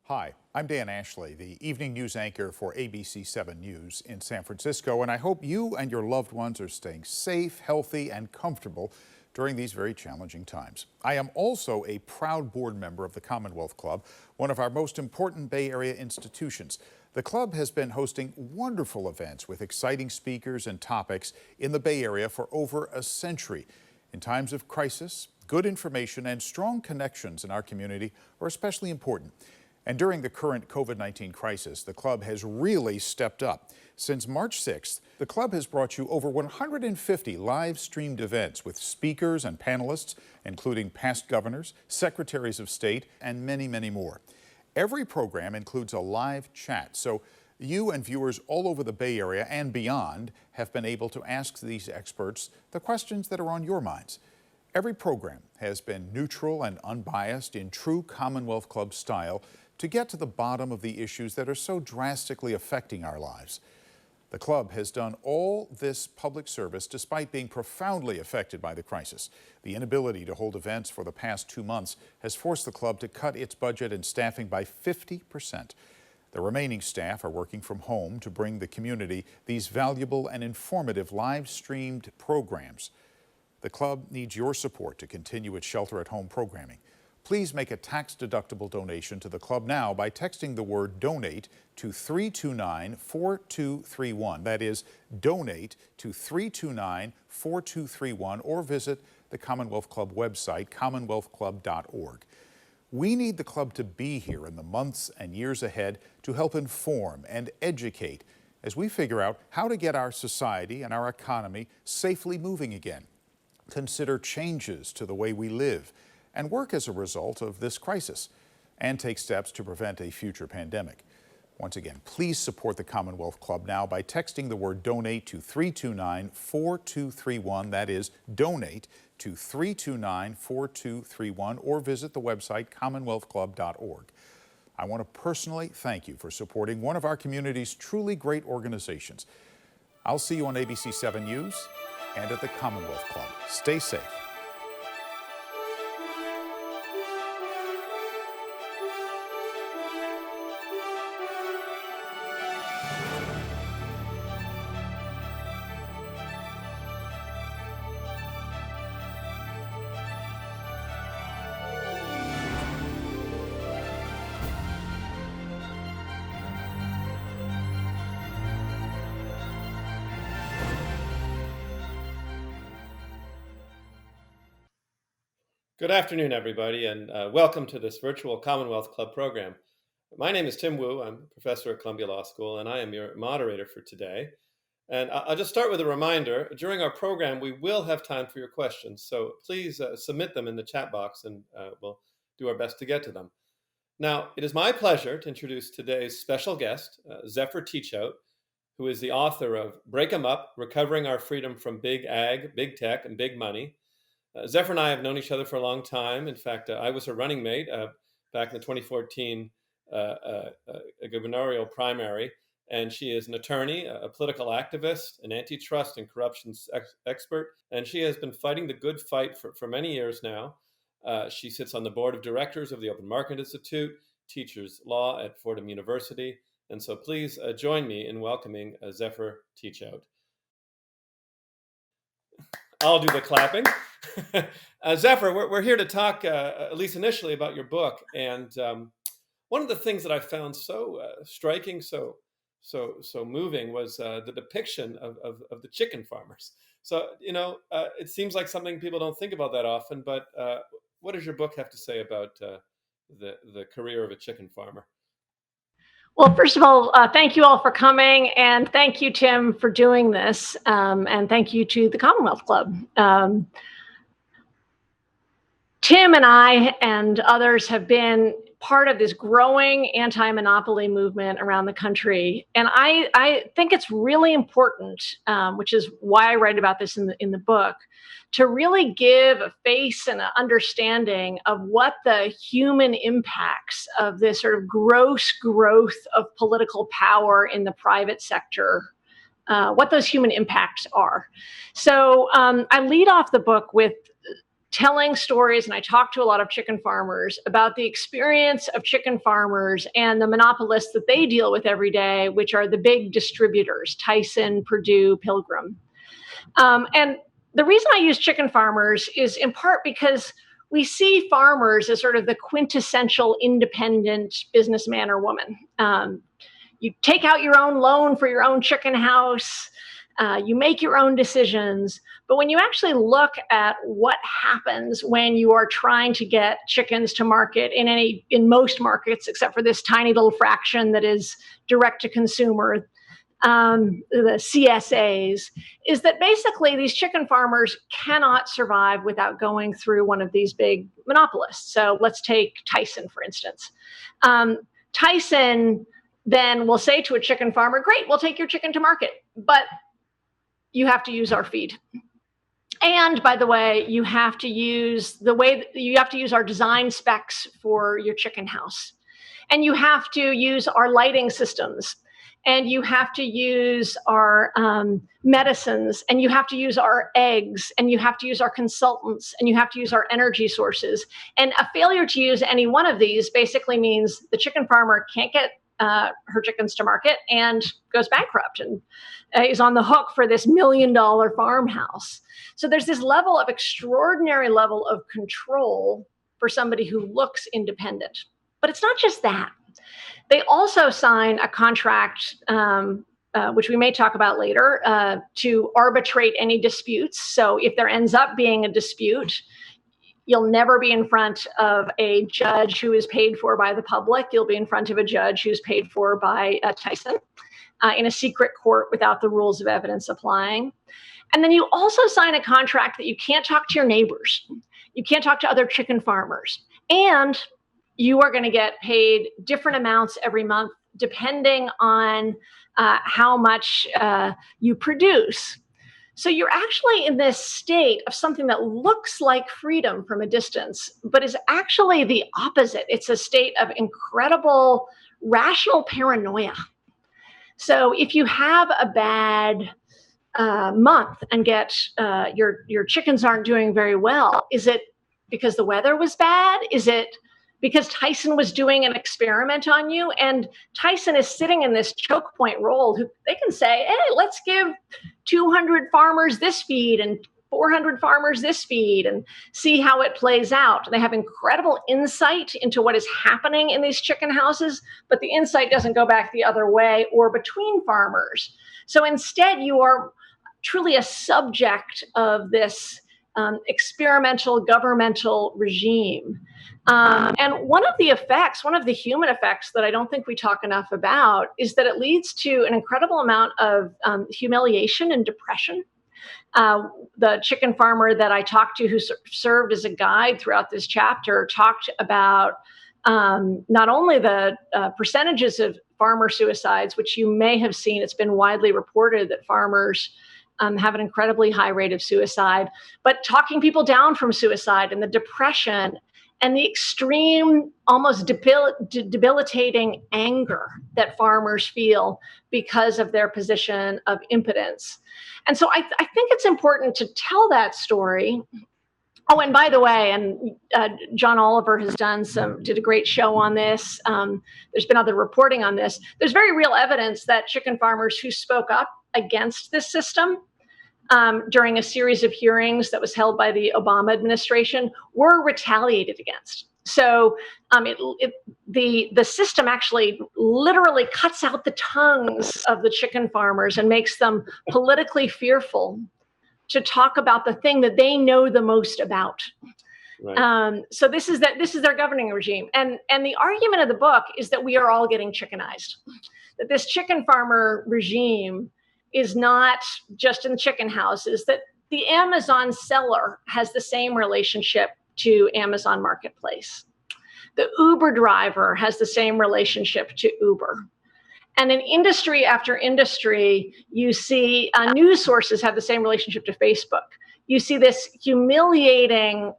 Hi, I'm Dan Ashley, the evening news anchor for ABC 7 News in San Francisco, and I hope you and your loved ones are staying safe, healthy, and comfortable during these very challenging times. I am also a proud board member of the Commonwealth Club, one of our most important Bay Area institutions. The club has been hosting wonderful events with exciting speakers and topics in the Bay Area for over a century. In times of crisis, good information and strong connections in our community are especially important. And during the current COVID-19 crisis, the club has really stepped up. Since March 6th, the club has brought you over 150 live-streamed events with speakers and panelists, including past governors, secretaries of state, and many, many more. Every program includes a live chat, so you and viewers all over the Bay Area and beyond have been able to ask these experts the questions that are on your minds. Every program has been neutral and unbiased in true Commonwealth Club style to get to the bottom of the issues that are so drastically affecting our lives. The club has done all this public service despite being profoundly affected by the crisis. The inability to hold events for the past 2 months has forced the club to cut its budget and staffing by 50%. The remaining staff are working from home to bring the community these valuable and informative live-streamed programs. The club needs your support to continue its shelter-at-home programming. Please make a tax-deductible donation to the club now by texting the word DONATE to 329-4231. That is, donate to 329-4231, or visit the Commonwealth Club website, commonwealthclub.org. We need the club to be here in the months and years ahead to help inform and educate as we figure out how to get our society and our economy safely moving again, consider changes to the way we live, and work as a result of this crisis, and take steps to prevent a future pandemic. Once again, please support the Commonwealth Club now by texting the word DONATE to 329-4231. That is, donate to 329-4231, or visit the website commonwealthclub.org. I want to personally thank you for supporting one of our community's truly great organizations. I'll see you on ABC 7 News and at the Commonwealth Club. Stay safe. Good afternoon, everybody, and welcome to this virtual Commonwealth Club program. My name is Tim Wu. I'm a professor at Columbia Law School, and I am your moderator for today. And I'll just start with a reminder. During our program, we will have time for your questions, so please submit them in the chat box, and we'll do our best to get to them. Now, it is my pleasure to introduce today's special guest, Zephyr Teachout, who is the author of Break 'em Up, Recovering Our Freedom from Big Ag, Big Tech, and Big Money. Zephyr and I have known each other for a long time. In fact, I was her running mate back in the 2014 gubernatorial primary, and she is an attorney, a political activist, an antitrust and corruption expert, and she has been fighting the good fight for many years now. She sits on the board of directors of the Open Market Institute, teaches law at Fordham University, and so please join me in welcoming Zephyr Teachout. I'll do the clapping. Zephyr, we're here to talk, at least initially, about your book. And one of the things that I found so striking, so moving, was the depiction of the chicken farmers. So, it seems like something people don't think about that often. But what does your book have to say about the career of a chicken farmer? Well, first of all, thank you all for coming, and thank you, Tim, for doing this, and thank you to the Commonwealth Club. Tim and I and others have been part of this growing anti-monopoly movement around the country, and I think it's really important, which is why I write about this in the book, to really give a face and an understanding of what the human impacts of this sort of gross growth of political power in the private sector, what those human impacts are. So I lead off the book with telling stories, and I talk to a lot of chicken farmers about the experience of chicken farmers and the monopolists that they deal with every day, which are the big distributors, Tyson, Purdue, Pilgrim. And the reason I use chicken farmers is in part because we see farmers as sort of the quintessential independent businessman or woman. You take out your own loan for your own chicken house. You make your own decisions. But when you actually look at what happens when you are trying to get chickens to market in most markets, except for this tiny little fraction that is direct to consumer, the CSAs, is that basically these chicken farmers cannot survive without going through one of these big monopolists. So let's take Tyson, for instance. Tyson then will say to a chicken farmer, great, we'll take your chicken to market, but you have to use our feed. And by the way, you have to use our design specs for your chicken house. And you have to use our lighting systems. And you have to use our medicines, and you have to use our eggs, and you have to use our consultants, and you have to use our energy sources. And a failure to use any one of these basically means the chicken farmer can't get her chickens to market and goes bankrupt and is on the hook for this $1 million farmhouse. So there's this extraordinary level of control for somebody who looks independent. But it's not just that. They also sign a contract, which we may talk about later, to arbitrate any disputes. So if there ends up being a dispute, you'll never be in front of a judge who is paid for by the public. You'll be in front of a judge who's paid for by Tyson in a secret court without the rules of evidence applying. And then you also sign a contract that you can't talk to your neighbors. You can't talk to other chicken farmers. And you are going to get paid different amounts every month, depending on how much you produce. So you're actually in this state of something that looks like freedom from a distance, but is actually the opposite. It's a state of incredible rational paranoia. So if you have a bad month and get your chickens aren't doing very well, is it because the weather was bad? Is it because Tyson was doing an experiment on you? And Tyson is sitting in this choke point role. They can say, hey, let's give 200 farmers this feed and 400 farmers this feed and see how it plays out. They have incredible insight into what is happening in these chicken houses, but the insight doesn't go back the other way or between farmers. So instead, you are truly a subject of this experimental governmental regime. And one of the human effects that I don't think we talk enough about is that it leads to an incredible amount of humiliation and depression. The chicken farmer that I talked to, who served as a guide throughout this chapter, talked about not only the percentages of farmer suicides, which you may have seen. It's been widely reported that farmers have an incredibly high rate of suicide, but talking people down from suicide and the depression and the extreme, almost debilitating anger that farmers feel because of their position of impotence. And so I think it's important to tell that story. Oh, and by the way, John Oliver has did a great show on this. There's been other reporting on this. There's very real evidence that chicken farmers who spoke up against this system during a series of hearings that was held by the Obama administration were retaliated against. So the system actually literally cuts out the tongues of the chicken farmers and makes them politically fearful to talk about the thing that they know the most about. Right. So this is their governing regime. And the argument of the book is that we are all getting chickenized, that this chicken farmer regime is not just in chicken houses, that the Amazon seller has the same relationship to Amazon Marketplace. The Uber driver has the same relationship to Uber. And in industry after industry, you see news sources have the same relationship to Facebook. You see this humiliating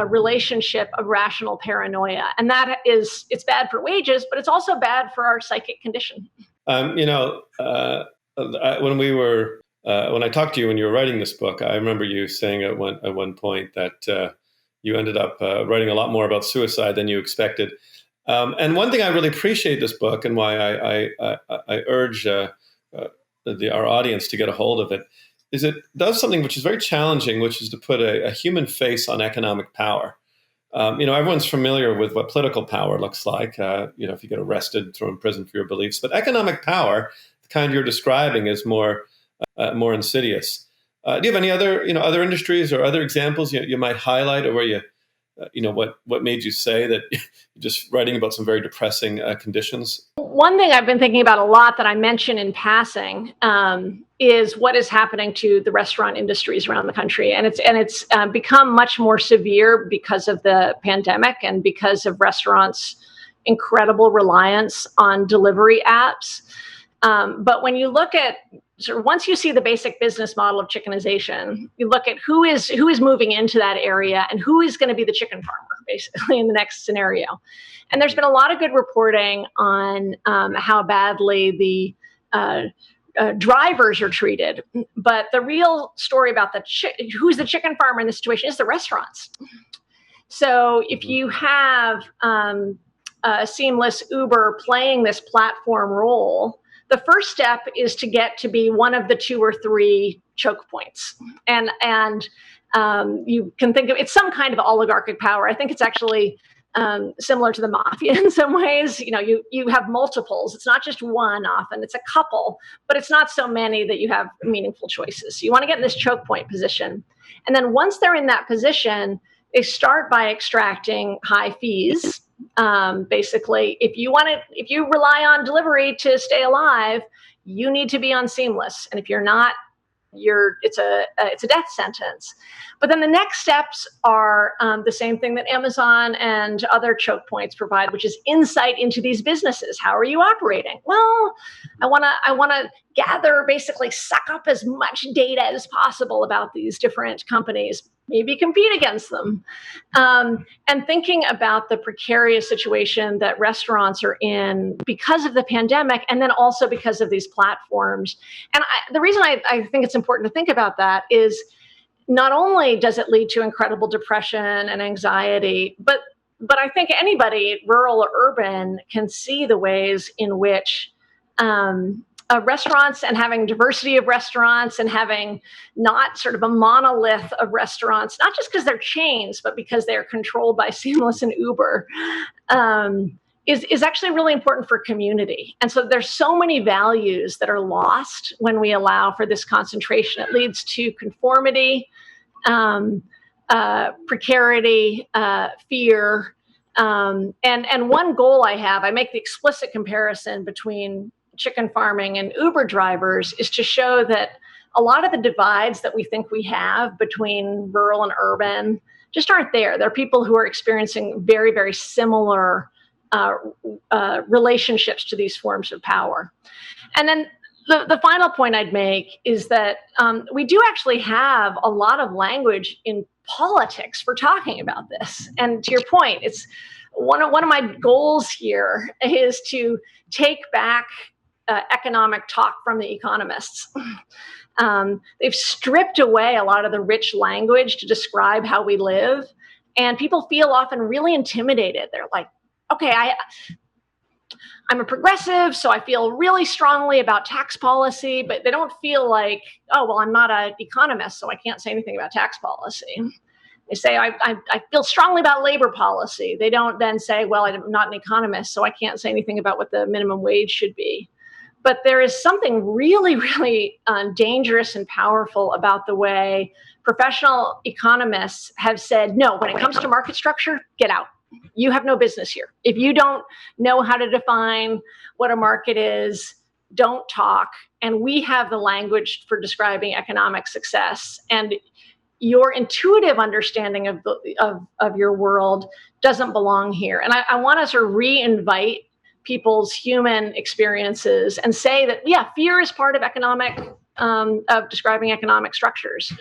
relationship of rational paranoia. And it's bad for wages, but it's also bad for our psychic condition. When we were when I talked to you when you were writing this book, I remember you saying at one point that you ended up writing a lot more about suicide than you expected. And one thing I really appreciate this book, and why I urge our audience to get a hold of it, is it does something which is very challenging, which is to put a human face on economic power. Everyone's familiar with what political power looks like. If you get arrested, thrown in prison for your beliefs, but economic power, the kind you're describing, is more insidious. Do you have any other industries or other examples you might highlight, or where what made you say that you're just writing about some very depressing conditions? One thing I've been thinking about a lot that I mention in passing is what is happening to the restaurant industries around the country, and it's become much more severe because of the pandemic and because of restaurants' incredible reliance on delivery apps. But when you look at once you see the basic business model of chickenization, you look at who is moving into that area and who is going to be the chicken farmer, basically, in the next scenario. And there's been a lot of good reporting on how badly the drivers are treated. But the real story about who's the chicken farmer in this situation is the restaurants. So if you have Seamless, Uber playing this platform role, the first step is to get to be one of the 2 or 3 choke points. And you can think of it's some kind of oligarchic power. I think it's actually similar to the mafia in some ways. You have multiples. It's not just one often, it's a couple, but it's not so many that you have meaningful choices. So you want to get in this choke point position. And then once they're in that position, they start by extracting high fees. Basically, if you rely on delivery to stay alive, you need to be on Seamless. And if you're not, it's a death sentence. But then the next steps are the same thing that Amazon and other choke points provide, which is insight into these businesses. How are you operating? Well, I want to basically suck up as much data as possible about these different companies, maybe compete against them. And thinking about the precarious situation that restaurants are in because of the pandemic, and then also because of these platforms. And the reason I think it's important to think about that is not only does it lead to incredible depression and anxiety, but I think anybody, rural or urban, can see the ways in which restaurants and having diversity of restaurants and having not sort of a monolith of restaurants, not just because they're chains, but because they're controlled by Seamless and Uber, is actually really important for community. And so there's so many values that are lost when we allow for this concentration. It leads to conformity, precarity, fear. And one goal I make the explicit comparison between chicken farming and Uber drivers is to show that a lot of the divides that we think we have between rural and urban just aren't there. There are people who are experiencing very, very similar relationships to these forms of power. And then the final point I'd make is that we do actually have a lot of language in politics for talking about this. And to your point, it's one of my goals here is to take back economic talk from the economists. They've stripped away a lot of the rich language to describe how we live, and people feel often really intimidated. They're like, okay, I'm a progressive, so I feel really strongly about tax policy, but they don't feel like, oh, well, I'm not an economist, so I can't say anything about tax policy. They say, I feel strongly about labor policy. They don't then say, well, I'm not an economist, so I can't say anything about what the minimum wage should be. But there is something really, really dangerous and powerful about the way professional economists have said, no, when it comes to market structure, get out. You have no business here. If you don't know how to define what a market is, don't talk. And we have the language for describing economic success. And your intuitive understanding of your world doesn't belong here. And I want to sort of re-invite people's human experiences and say that, yeah, fear is part of of describing economic structures.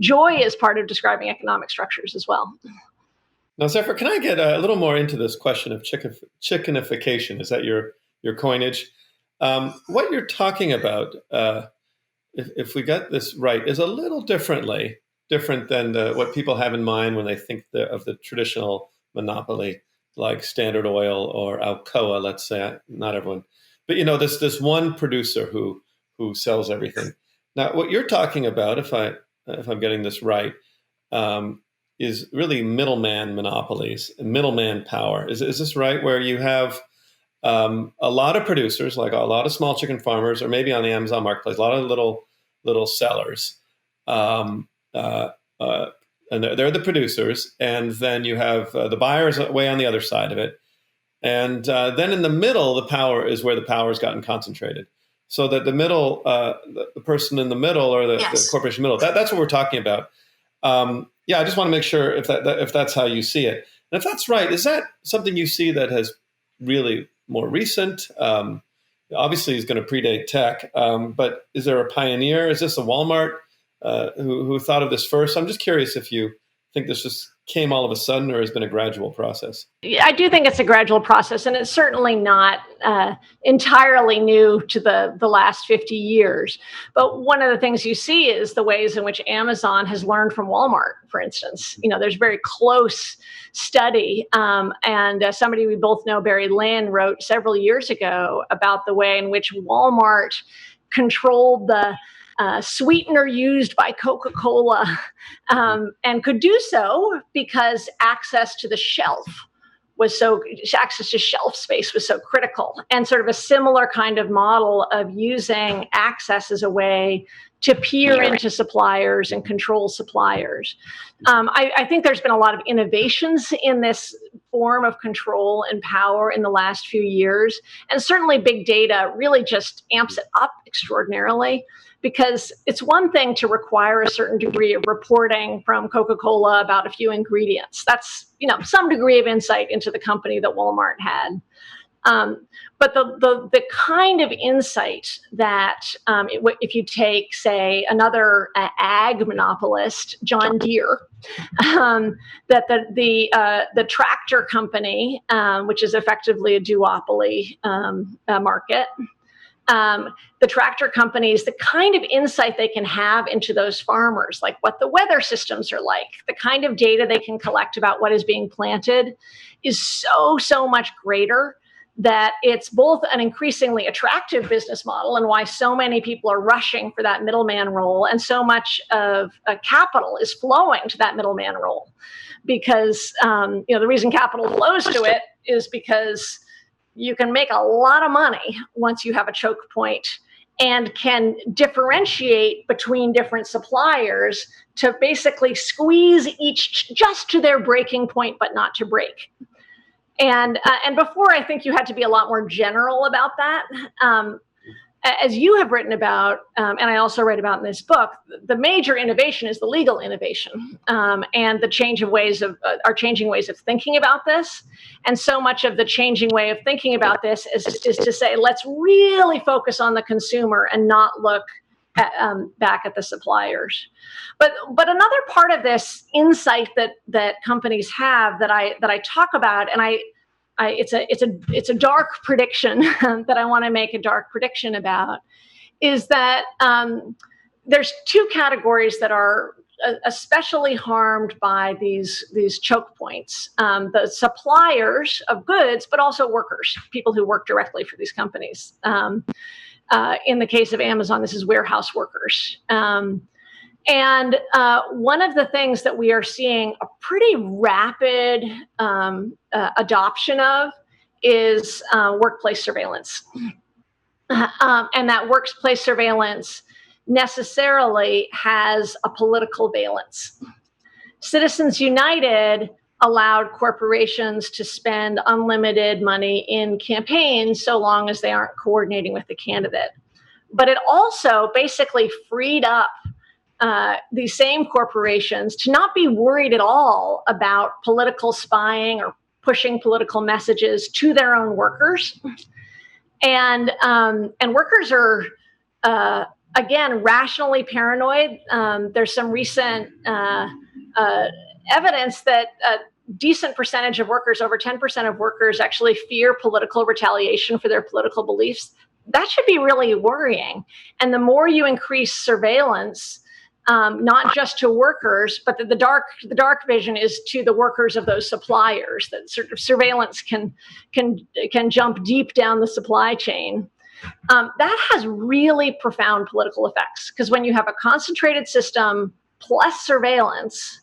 Joy is part of describing economic structures as well. Now, Zephyr, can I get a little more into this question of chickenification? Is that your coinage? What you're talking about if we get this right, is a little different than what people have in mind when they think of the traditional monopoly, like Standard Oil or Alcoa, let's say. Not everyone, but this one producer who sells everything. Now, what you're talking about, if I'm getting this right, is really middleman monopolies and middleman power. Is this right? Where you have a lot of producers, like a lot of small chicken farmers, or maybe on the Amazon marketplace, a lot of little sellers, and they're the producers, and then you have the buyers way on the other side of it, and then in the middle, the power is where the power has gotten concentrated. So that the middle, the person in the middle, or the corporation middle, that's what we're talking about. I just want to make sure if that's how you see it, and if that's right, is that something you see that has really more recent? Obviously, is going to predate tech, but is there a pioneer? Is this a Walmart who thought of this first? I'm just curious if you think this just came all of a sudden, or has been a gradual process. I do think it's a gradual process, and it's certainly not entirely new to the last 50 years. But one of the things you see is the ways in which Amazon has learned from Walmart, for instance. There's very close study, and somebody we both know, Barry Lynn, wrote several years ago about the way in which Walmart controlled the sweetener used by Coca-Cola, and could do so because access to shelf space was so critical. And sort of a similar kind of model of using access as a way to peer into suppliers and control suppliers. I think there's been a lot of innovations in this form of control and power in the last few years. And certainly big data really just amps it up extraordinarily, because it's one thing to require a certain degree of reporting from Coca-Cola about a few ingredients. That's, some degree of insight into the company that Walmart had. But the kind of insight that if you take, say, another ag monopolist, John Deere, that the tractor company, which is effectively a duopoly market, the tractor companies, the kind of insight they can have into those farmers, like what the weather systems are like, the kind of data they can collect about what is being planted, is so much greater, that it's both an increasingly attractive business model, and why so many people are rushing for that middleman role, and so much of capital is flowing to that middleman role. Because the reason capital flows to it is because you can make a lot of money once you have a choke point, and can differentiate between different suppliers to basically squeeze each just to their breaking point, but not to break. And before, I think you had to be a lot more general about that. As you have written about, and I also write about in this book, the major innovation is the legal innovation, and the changing ways of thinking about this. And so much of the changing way of thinking about this is to say, let's really focus on the consumer and not look back at the suppliers. But another part of this insight that companies have that I talk about, and it's a dark prediction that I want to make a dark prediction about, is that there's two categories that are especially harmed by these choke points: the suppliers of goods, but also workers, people who work directly for these companies. In the case of Amazon, this is warehouse workers. And one of the things that we are seeing a pretty rapid adoption of is workplace surveillance. And that workplace surveillance necessarily has a political valence. Citizens United allowed corporations to spend unlimited money in campaigns so long as they aren't coordinating with the candidate. But it also basically freed up these same corporations to not be worried at all about political spying or pushing political messages to their own workers. And workers are, again, rationally paranoid. There's some recent evidence that a decent percentage of workers, over 10% of workers, actually fear political retaliation for their political beliefs. that should be really worrying. And the more you increase surveillance, not just to workers, but the dark vision is to the workers of those suppliers. That sort of surveillance can jump deep down the supply chain. That has really profound political effects, because when you have a concentrated system plus surveillance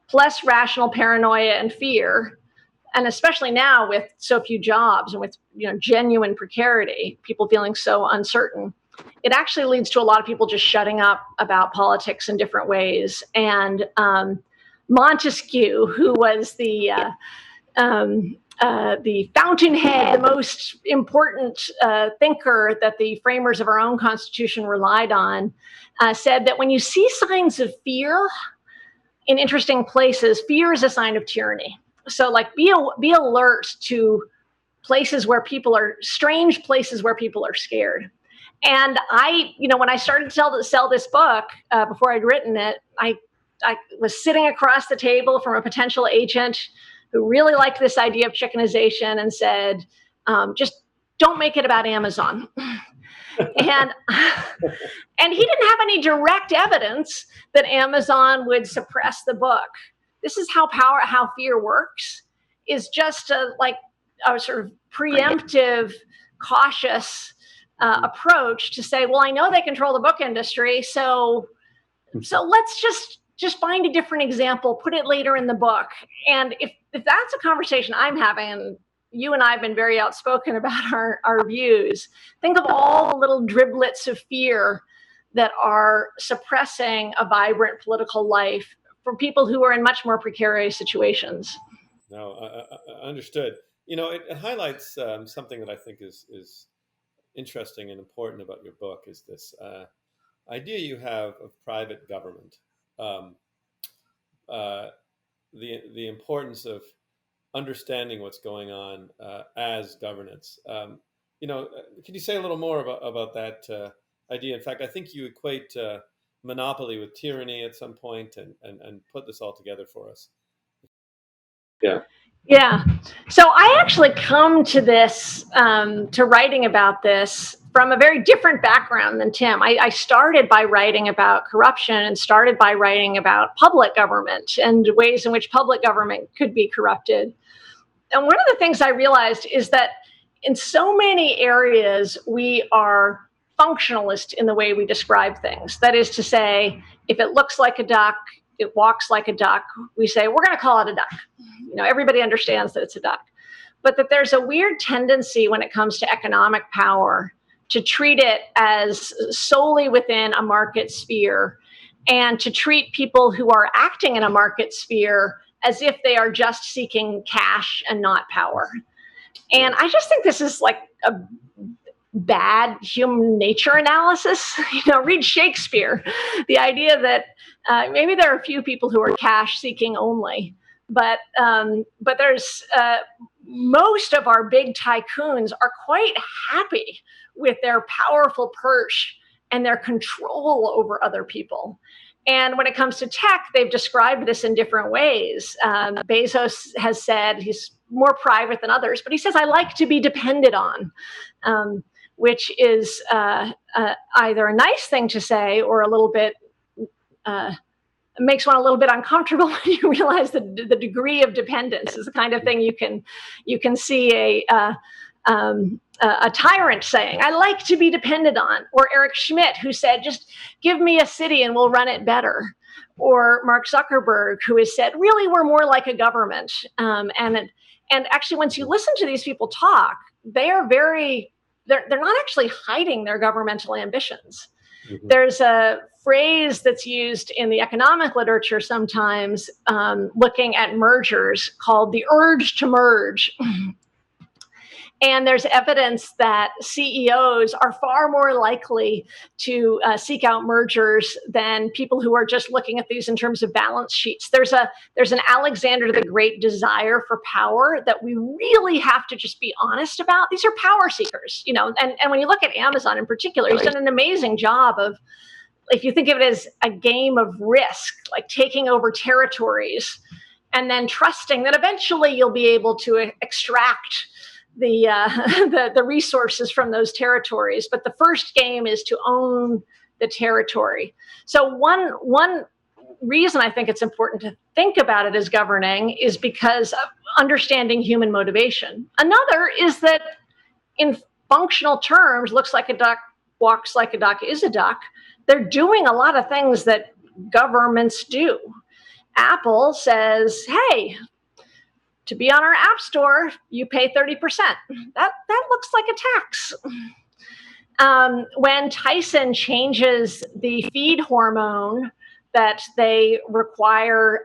plus rational paranoia and fear, and especially now with so few jobs and with genuine precarity, people feeling so uncertain, it actually leads to a lot of people just shutting up about politics in different ways. And Montesquieu, who was the fountainhead, the most important thinker that the framers of our own Constitution relied on, said that when you see signs of fear in interesting places, fear is a sign of tyranny. So, like, be alert to places where people are strange, places where people are scared. And when I started to sell this book, before I'd written it, I was sitting across the table from a potential agent who really liked this idea of chickenization and said, just don't make it about Amazon. And he didn't have any direct evidence that Amazon would suppress the book. This is how fear works, is just a sort of preemptive, cautious approach to say, well, I know they control the book industry, so let's just find a different example, put it later in the book. And if that's a conversation I'm having, and you and I have been very outspoken about our views, think of all the little driblets of fear that are suppressing a vibrant political life for people who are in much more precarious situations. No, I understood. It highlights something that I think is interesting and important about your book, is this idea you have of private government, the importance of understanding what's going on as governance. Can you say a little more about that idea? In fact, I think you equate monopoly with tyranny at some point, and put this all together for us. Yeah. So I actually come to this, to writing about this, from a very different background than Tim. I started by writing about corruption, and started by writing about public government and ways in which public government could be corrupted. And one of the things I realized is that in so many areas, we are functionalist in the way we describe things. That is to say, if it looks like a duck, it walks like a duck, we say, we're going to call it a duck. Everybody understands that it's a duck. But that there's a weird tendency when it comes to economic power to treat it as solely within a market sphere, and to treat people who are acting in a market sphere as if they are just seeking cash and not power. And I just think this is like a bad human nature analysis. Read Shakespeare. The idea that maybe there are a few people who are cash seeking only, but there's most of our big tycoons are quite happy with their powerful perch and their control over other people. And when it comes to tech, they've described this in different ways. Bezos has said, he's more private than others, but he says, I like to be depended on, which is either a nice thing to say or a little bit, makes one a little bit uncomfortable when you realize the degree of dependence is the kind of thing you can see a tyrant saying, I like to be depended on. Or Eric Schmidt, who said, just give me a city and we'll run it better. Or Mark Zuckerberg, who has said, really, we're more like a government. And actually, once you listen to these people talk, they're not actually hiding their governmental ambitions. Mm-hmm. There's a phrase that's used in the economic literature sometimes, looking at mergers, called the urge to merge. And there's evidence that CEOs are far more likely to seek out mergers than people who are just looking at these in terms of balance sheets. There's an Alexander the Great desire for power that we really have to just be honest about. These are power seekers, and when you look at Amazon in particular, he's done an amazing job of, if you think of it as a game of risk, like taking over territories and then trusting that eventually you'll be able to extract the resources from those territories. But the first game is to own the territory. So one reason I think it's important to think about it as governing is because of understanding human motivation. Another is that in functional terms, looks like a duck, walks like a duck, is a duck. They're doing a lot of things that governments do. Apple says, hey, to be on our app store, you pay 30%. That looks like a tax. When Tyson changes the feed hormone that they require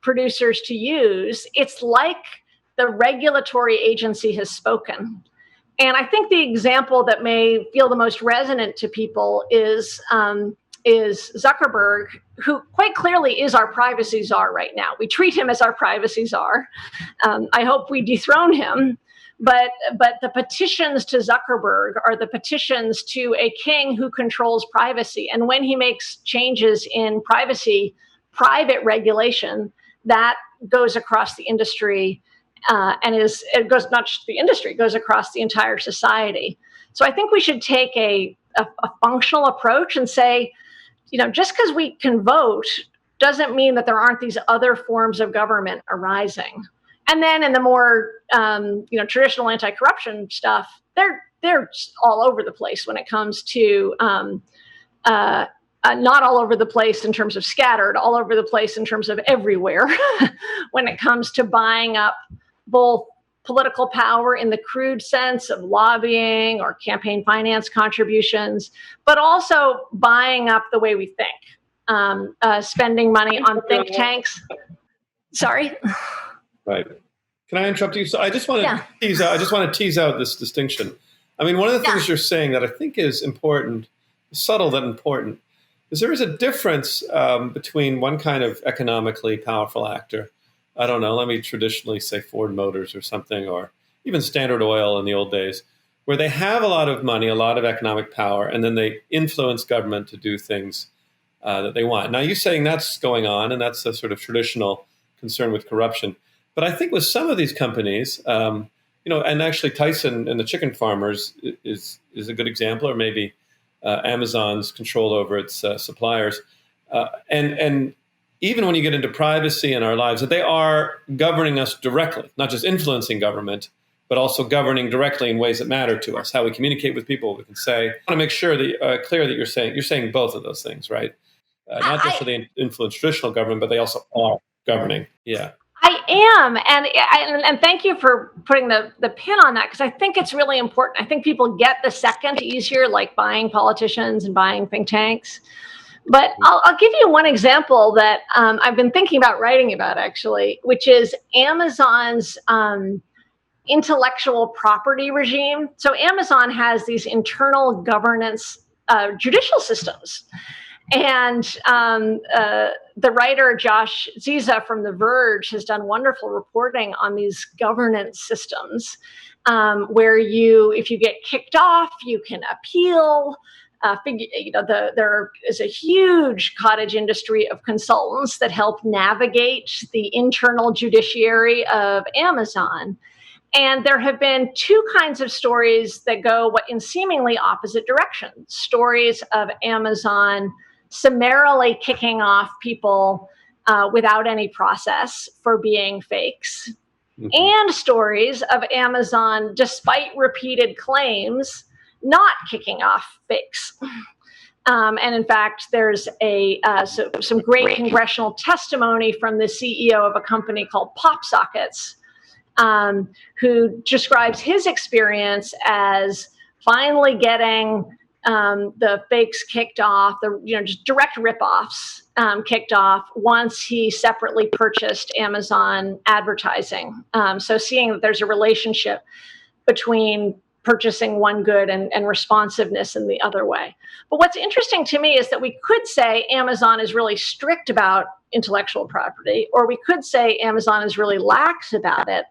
producers to use, it's like the regulatory agency has spoken. And I think the example that may feel the most resonant to people is Zuckerberg, who quite clearly is our privacy czar right now. We treat him as our privacy czar. I hope we dethrone him. But the petitions to Zuckerberg are the petitions to a king who controls privacy. And when he makes changes in privacy, private regulation, that goes across the industry. It goes not just the industry, it goes across the entire society. So I think we should take a functional approach and say, just because we can vote doesn't mean that there aren't these other forms of government arising. And then in the more traditional anti-corruption stuff, they're all over the place when it comes to not all over the place in terms of scattered, all over the place in terms of everywhere when it comes to buying up both political power in the crude sense of lobbying or campaign finance contributions, but also buying up the way we think, spending money on think tanks. Sorry. Right. Can I interrupt you? So I just want to tease out this distinction. I mean, one of the things you're saying that I think is important, subtle but important, is there is a difference between one kind of economically powerful actor. I don't know, let me traditionally say Ford Motors or something, or even Standard Oil in the old days, where they have a lot of money, a lot of economic power, and then they influence government to do things that they want. Now, you're saying that's going on, and that's a sort of traditional concern with corruption. But I think with some of these companies, and actually Tyson and the chicken farmers is a good example, or maybe Amazon's control over its suppliers, and even when you get into privacy in our lives, that they are governing us directly, not just influencing government, but also governing directly in ways that matter to us, how we communicate with people, what we can say. I want to make sure that clear that you're saying both of those things, right? Not just that they influence traditional government, but they also are governing. Yeah. I am, and thank you for putting the pin on that, because I think it's really important. I think people get the second easier, like buying politicians and buying think tanks. But I'll give you one example that I've been thinking about writing about, actually, which is Amazon's intellectual property regime. So Amazon has these internal governance judicial systems. And the writer Josh Ziza from The Verge has done wonderful reporting on these governance systems, where if you get kicked off, you can appeal. There is a huge cottage industry of consultants that help navigate the internal judiciary of Amazon. And there have been two kinds of stories that go in seemingly opposite directions. Stories of Amazon summarily kicking off people without any process for being fakes, and stories of Amazon, despite repeated claims, not kicking off fakes. And in fact, there's some great congressional testimony from the CEO of a company called PopSockets, who describes his experience as finally getting the fakes kicked off, just direct ripoffs kicked off once he separately purchased Amazon advertising. So seeing that there's a relationship between purchasing one good and responsiveness in the other way. But what's interesting to me is that we could say Amazon is really strict about intellectual property, or we could say Amazon is really lax about it.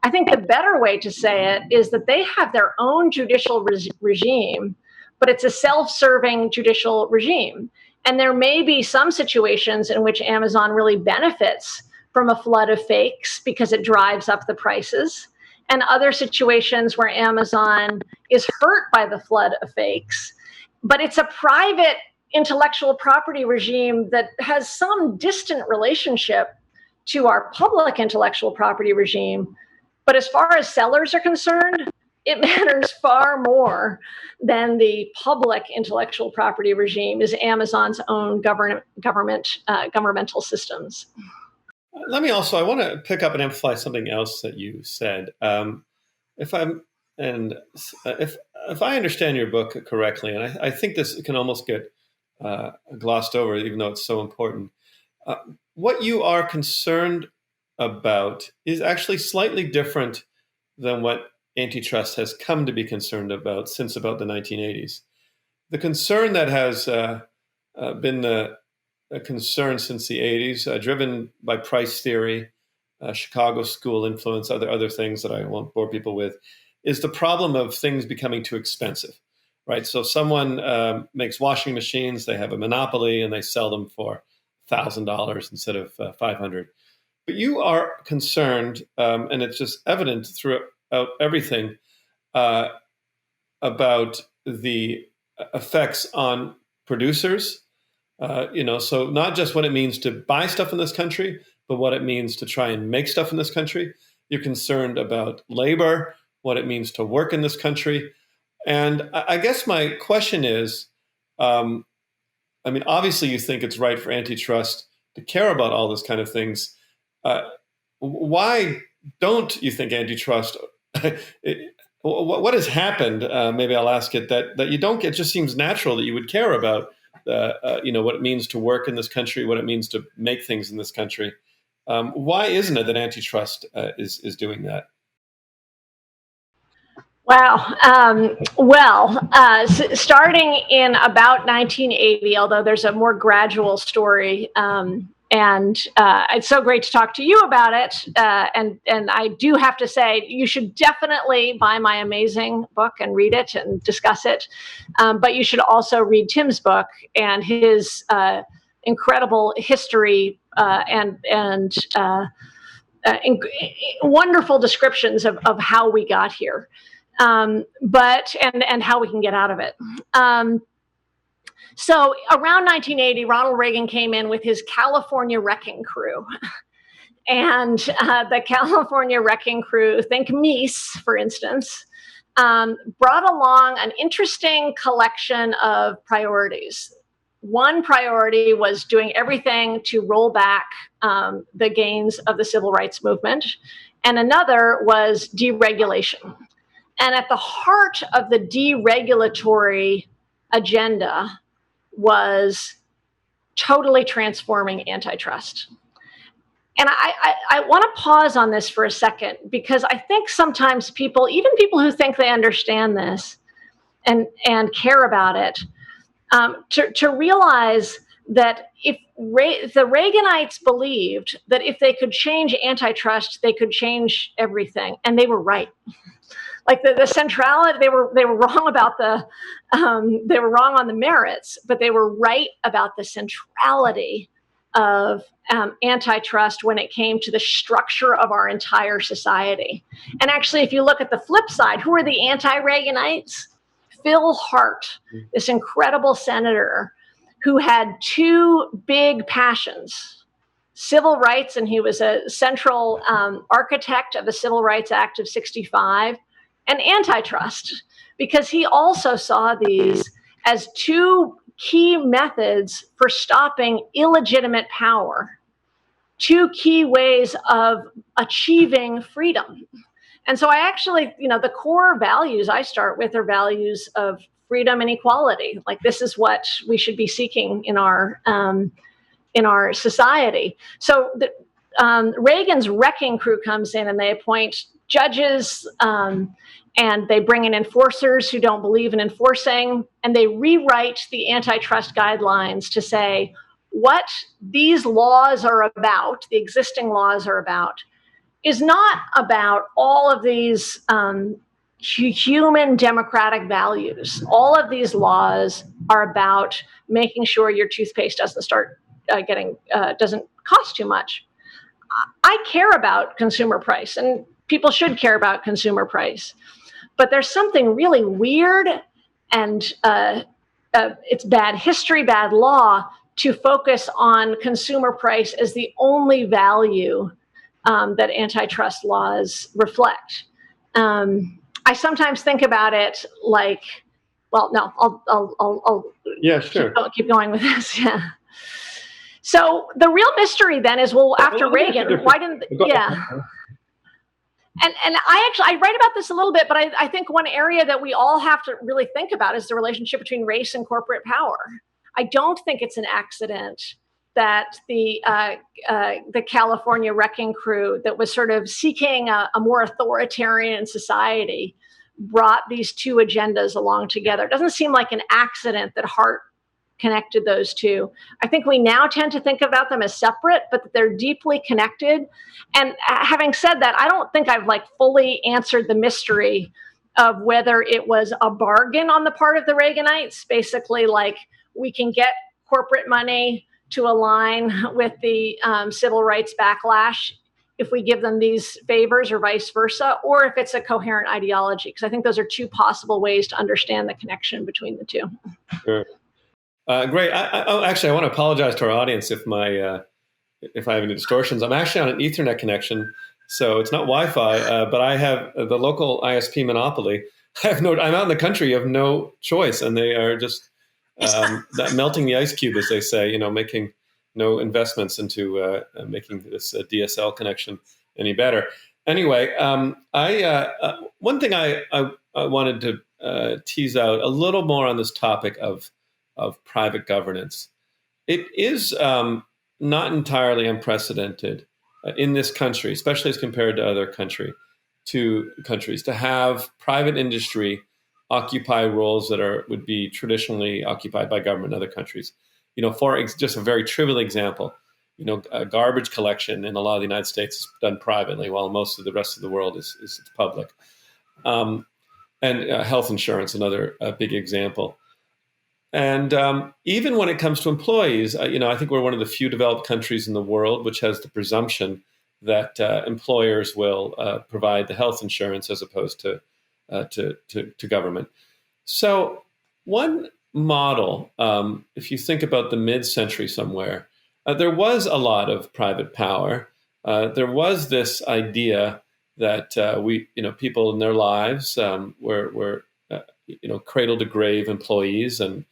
I think the better way to say it is that they have their own judicial regime, but it's a self-serving judicial regime. And there may be some situations in which Amazon really benefits from a flood of fakes because it drives up the prices. and other situations where Amazon is hurt by the flood of fakes. But it's a private intellectual property regime that has some distant relationship to our public intellectual property regime. But as far as sellers are concerned, it matters far more than the public intellectual property regime is Amazon's own governmental systems. I want to pick up and emphasize something else that you said. If I understand your book correctly, and I think this can almost get glossed over, even though it's so important. What you are concerned about is actually slightly different than what antitrust has come to be concerned about since about the 1980s. The concern that has been a concern since the 80s, driven by price theory, Chicago school influence, other things that I won't bore people with, is the problem of things becoming too expensive, right? So someone makes washing machines, they have a monopoly, and they sell them for $1,000 instead of $500. But you are concerned, and it's just evident throughout everything, about the effects on producers. So not just what it means to buy stuff in this country, but what it means to try and make stuff in this country. You're concerned about labor, what it means to work in this country. And I guess my question is, obviously you think it's right for antitrust to care about all this kind of things. Why don't you think antitrust, what has happened, maybe I'll ask it, that you don't get, it just seems natural that you would care about what it means to work in this country, what it means to make things in this country. Why isn't it that antitrust is doing that? Wow. Starting in about 1980, although there's a more gradual story, and it's so great to talk to you about it. And I do have to say, you should definitely buy my amazing book and read it and discuss it. But you should also read Tim's book and his incredible history and wonderful descriptions of how we got here. But how we can get out of it. So around 1980, Ronald Reagan came in with his California Wrecking Crew. And the California Wrecking Crew, think Mies, for instance, brought along an interesting collection of priorities. One priority was doing everything to roll back the gains of the civil rights movement. And another was deregulation. And at the heart of the deregulatory agenda was totally transforming antitrust. And I want to pause on this for a second, because I think sometimes people, even people who think they understand this and care about it, to realize that if the Reaganites believed that if they could change antitrust, they could change everything, and they were right. Like the centrality, they were wrong about they were wrong on the merits, but they were right about the centrality of antitrust when it came to the structure of our entire society. And actually, if you look at the flip side, who are the anti-Reaganites? Phil Hart, this incredible senator who had two big passions: civil rights, and he was a central architect of the Civil Rights Act of '65, and antitrust, because he also saw these as two key methods for stopping illegitimate power, two key ways of achieving freedom. And so I actually, the core values I start with are values of freedom and equality. Like, this is what we should be seeking in our society. So Reagan's Wrecking Crew comes in and they appoint judges, and they bring in enforcers who don't believe in enforcing, and they rewrite the antitrust guidelines to say what these laws are about, the existing laws are about, is not about all of these human democratic values. All of these laws are about making sure your toothpaste doesn't doesn't cost too much. I care about consumer price, and people should care about consumer price. But there's something really weird, and it's bad history, bad law, to focus on consumer price as the only value that antitrust laws reflect. I sometimes think about it like, well, no, I'll Yeah, sure. keep going with this. Yeah. So the real mystery then is, well, after Reagan, why didn't? Yeah. And I write about this a little bit, but I think one area that we all have to really think about is the relationship between race and corporate power. I don't think it's an accident that the California wrecking crew that was sort of seeking a more authoritarian society brought these two agendas along together. It doesn't seem like an accident that Hart connected those two. I think we now tend to think about them as separate, but they're deeply connected. And having said that, I don't think I've fully answered the mystery of whether it was a bargain on the part of the Reaganites, basically we can get corporate money to align with the civil rights backlash if we give them these favors, or vice versa, or if it's a coherent ideology, because I think those are two possible ways to understand the connection between the two. Sure. Great. Actually, I want to apologize to our audience if I have any distortions. I'm actually on an Ethernet connection, so it's not Wi-Fi, but I have the local ISP monopoly. I'm out in the country. You have no choice, and they are just melting the ice cube, as they say. Making no investments into making this DSL connection any better. Anyway, one thing I wanted to tease out a little more on this topic of private governance. It is not entirely unprecedented in this country, especially as compared to other countries, to have private industry occupy roles that would be traditionally occupied by government in other countries. For just a very trivial example, garbage collection in a lot of the United States is done privately, while most of the rest of the world is public. And health insurance, another big example. And even when it comes to employees, I think we're one of the few developed countries in the world which has the presumption that employers will provide the health insurance as opposed to government. So one model, if you think about the mid-century somewhere, there was a lot of private power. There was this idea that people in their lives were cradle to grave employees and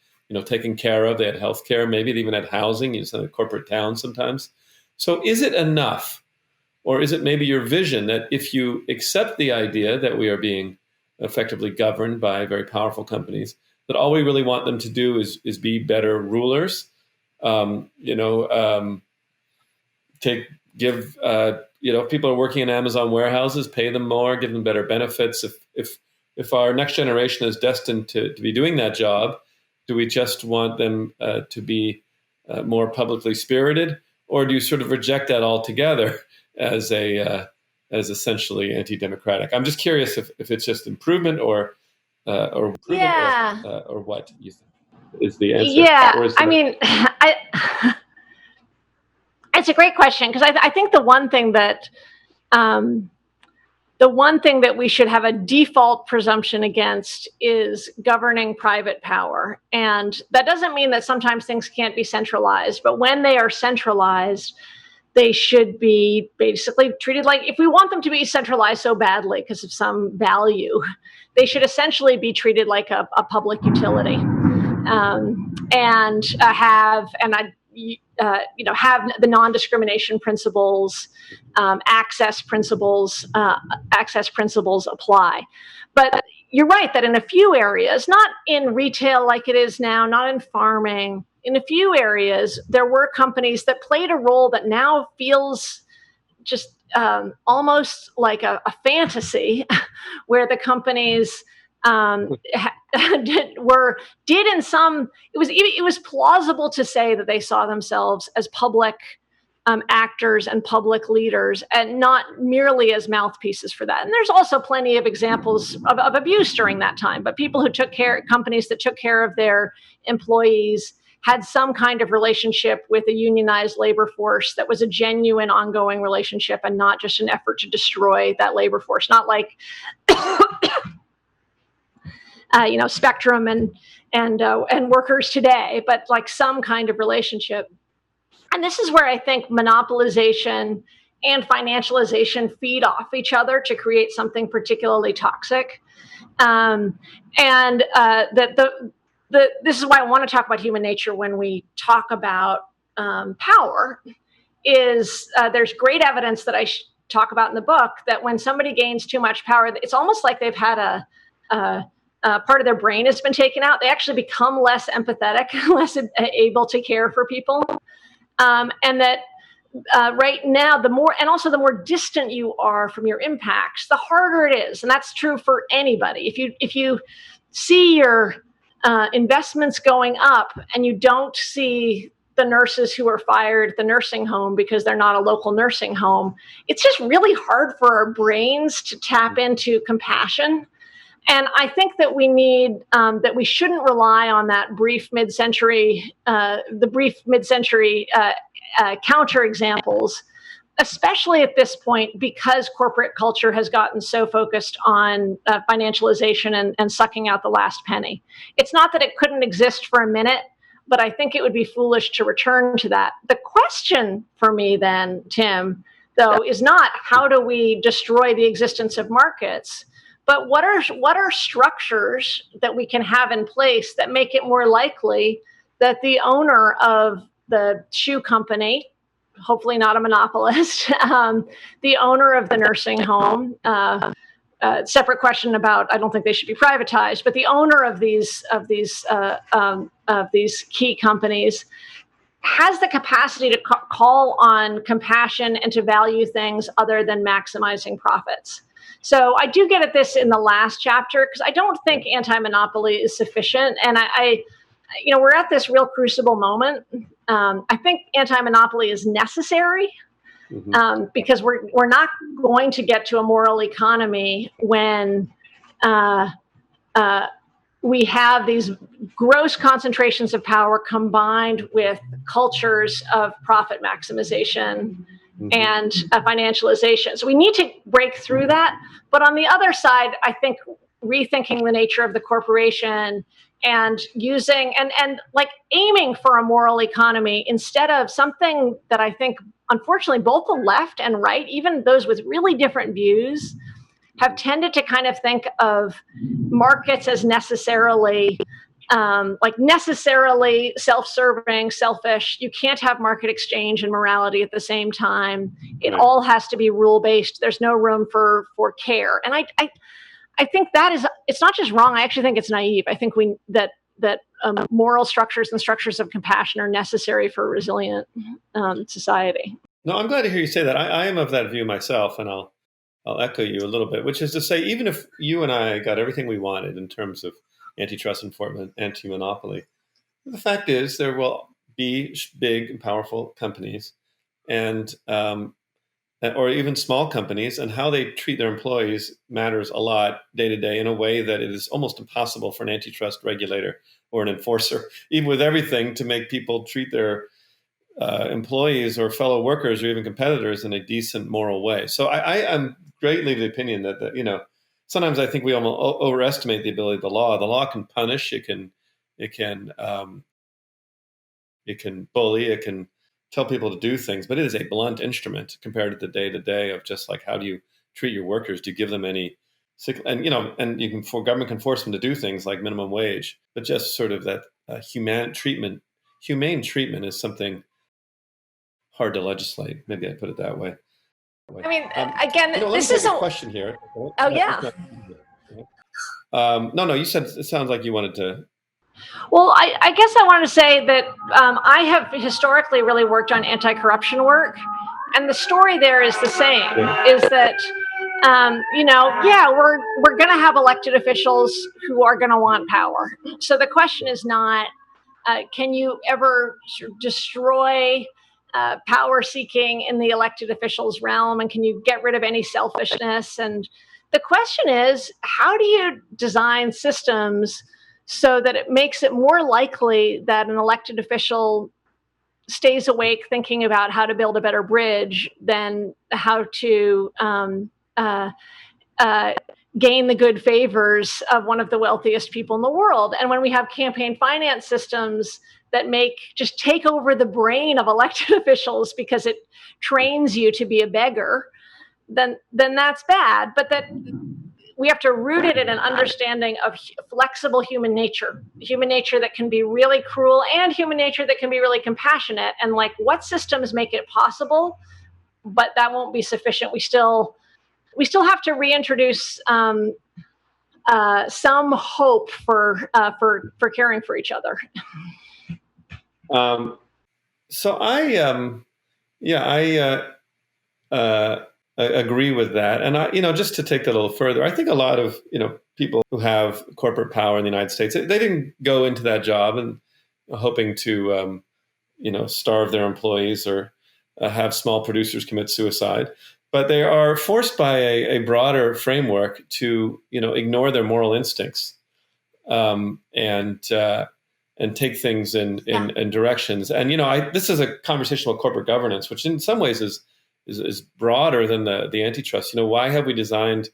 taken care of. They had health care, maybe they even had housing. It's in a corporate town sometimes. So is it enough? Or is it maybe your vision that if you accept the idea that we are being effectively governed by very powerful companies, that all we really want them to do is be better rulers? Give people are working in Amazon warehouses, pay them more, give them better benefits. If our next generation is destined to be doing that job, do we just want them to be more publicly spirited, or do you sort of reject that altogether as essentially anti-democratic? I'm just curious if it's just improvement or what you think is the answer. Yeah, it's a great question, because I think the one thing that we should have a default presumption against is governing private power. And that doesn't mean that sometimes things can't be centralized, but when they are centralized, they should be basically treated like, if we want them to be centralized so badly because of some value, they should essentially be treated like a public utility, and have the non-discrimination principles, access principles apply. But you're right that in a few areas, not in retail like it is now, not in farming, in a few areas, there were companies that played a role that now feels just almost like a fantasy, where the companies it was plausible to say that they saw themselves as public actors and public leaders, and not merely as mouthpieces for that. And there's also plenty of examples of abuse during that time, but companies that took care of their employees had some kind of relationship with a unionized labor force that was a genuine ongoing relationship and not just an effort to destroy that labor force. Not like, Spectrum and workers today, but like some kind of relationship. And this is where I think monopolization and financialization feed off each other to create something particularly toxic. This is why I want to talk about human nature when we talk about power. There's great evidence that I talk about in the book that when somebody gains too much power, it's almost like they've had a part of their brain has been taken out. They actually become less empathetic, less able to care for people. And that right now, the more distant you are from your impacts, the harder it is. And that's true for anybody. If you see your investments going up and you don't see the nurses who are fired at the nursing home because they're not a local nursing home, it's just really hard for our brains to tap into compassion. And I think that we need that we shouldn't rely on that brief mid-century counter examples, especially at this point, because corporate culture has gotten so focused on financialization and sucking out the last penny. It's not that it couldn't exist for a minute, but I think it would be foolish to return to that. The question for me then, Tim, though, is not how do we destroy the existence of markets, but what are structures that we can have in place that make it more likely that the owner of the shoe company, hopefully not a monopolist, the owner of the nursing home, separate question about, I don't think they should be privatized, but the owner of these key companies has the capacity to call on compassion and to value things other than maximizing profits. So I do get at this in the last chapter because I don't think anti-monopoly is sufficient. And we're at this real crucible moment. I think anti-monopoly is necessary because we're not going to get to a moral economy when we have these gross concentrations of power combined with cultures of profit maximization and financialization. So we need to break through that. But on the other side, I think rethinking the nature of the corporation and using and like aiming for a moral economy instead of something that I think, unfortunately, both the left and right, even those with really different views, have tended to kind of think of markets as necessarily self-serving, selfish. You can't have market exchange and morality at the same time. It all has to be rule-based. There's no room for care. And I think it's not just wrong. I actually think it's naive. I think that moral structures and structures of compassion are necessary for a resilient society. No, I'm glad to hear you say that. I am of that view myself, and I'll echo you a little bit, which is to say, even if you and I got everything we wanted in terms of antitrust enforcement, anti-monopoly, the fact is there will be big and powerful companies and or even small companies, and how they treat their employees matters a lot day to day in a way that it is almost impossible for an antitrust regulator or an enforcer, even with everything, to make people treat their employees or fellow workers or even competitors in a decent moral way. So I am greatly of the opinion that sometimes I think we almost overestimate the ability of the law. The law can punish, it can bully, it can tell people to do things, but it is a blunt instrument compared to the day-to-day of just like, how do you treat your workers? Do you give them any and government can force them to do things like minimum wage, but just sort of that humane treatment is something hard to legislate. Maybe I put it that way. I mean, again, this is a question here. Oh, yeah. No, you said it sounds like you wanted to. Well, I guess I want to say that I have historically really worked on anti-corruption work, and the story there is the same. Is that we're going to have elected officials who are going to want power. So the question is not, can you ever sort of destroy power seeking in the elected officials' realm, and can you get rid of any selfishness? And the question is, how do you design systems so that it makes it more likely that an elected official stays awake thinking about how to build a better bridge than how to gain the good favors of one of the wealthiest people in the world. And when we have campaign finance systems that just take over the brain of elected officials because it trains you to be a beggar, then that's bad. But that we have to root it in an understanding of flexible human nature that can be really cruel and human nature that can be really compassionate. And like, what systems make it possible? But that won't be sufficient. We still have to reintroduce some hope for caring for each other. So I agree with that, and just to take that a little further, I think a lot of people who have corporate power in the United States, they didn't go into that job and hoping to starve their employees or have small producers commit suicide. But they are forced by a broader framework to, ignore their moral instincts and take things in directions. And this is a conversation about corporate governance, which in some ways is broader than the antitrust. Why have we designed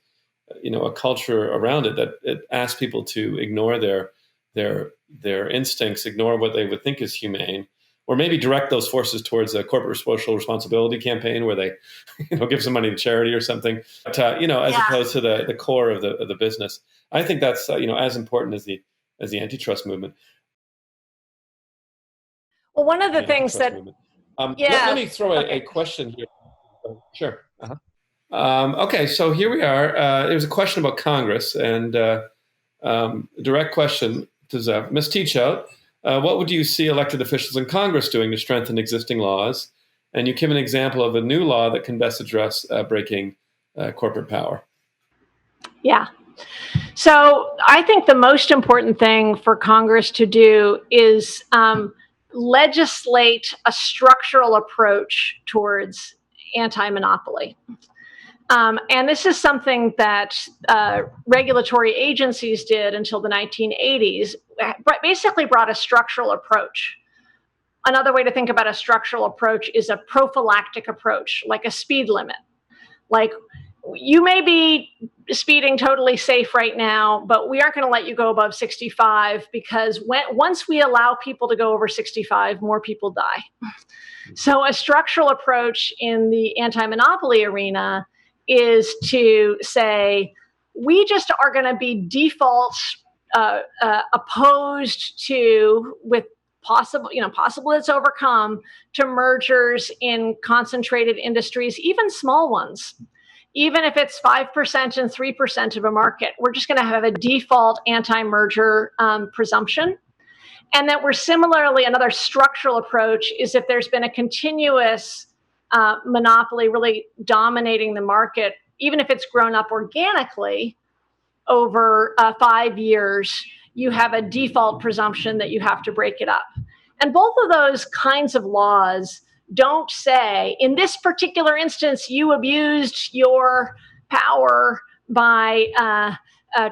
a culture around it that it asks people to ignore their instincts, ignore what they would think is humane, or maybe direct those forces towards a corporate social responsibility campaign where they, give some money to charity or something, but, as opposed to the core of the business. I think that's, as important as the antitrust movement. Well, one of the things that, let me throw a question here. Sure. Okay, so here we are. There's a question about Congress, and direct question to Zev. Ms. Teachout, what would you see elected officials in Congress doing to strengthen existing laws? And you give an example of a new law that can best address breaking corporate power. Yeah. So I think the most important thing for Congress to do is legislate a structural approach towards anti-monopoly. And this is something that regulatory agencies did until the 1980s, basically brought a structural approach. Another way to think about a structural approach is a prophylactic approach, like a speed limit. Like, you may be speeding totally safe right now, but we aren't going to let you go above 65 because once we allow people to go over 65, more people die. So a structural approach in the anti-monopoly arena is to say, we just are going to be default opposed to, with possible it's overcome, to mergers in concentrated industries, even small ones. Even if it's 5% and 3% of a market, we're just going to have a default anti-merger presumption. And that we're similarly, another structural approach is if there's been a continuous monopoly really dominating the market, even if it's grown up organically over 5 years, you have a default presumption that you have to break it up. And both of those kinds of laws don't say, in this particular instance, you abused your power by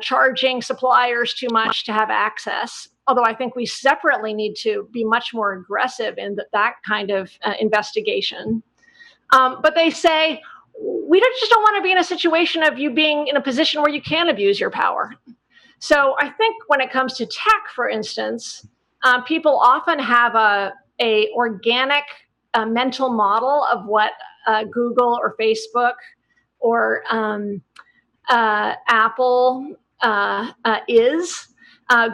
charging suppliers too much to have access. Although I think we separately need to be much more aggressive in that kind of investigation. But they say, we just don't want to be in a situation of you being in a position where you can abuse your power. So I think when it comes to tech, for instance, people often have a organic mental model of what Google or Facebook or Apple is.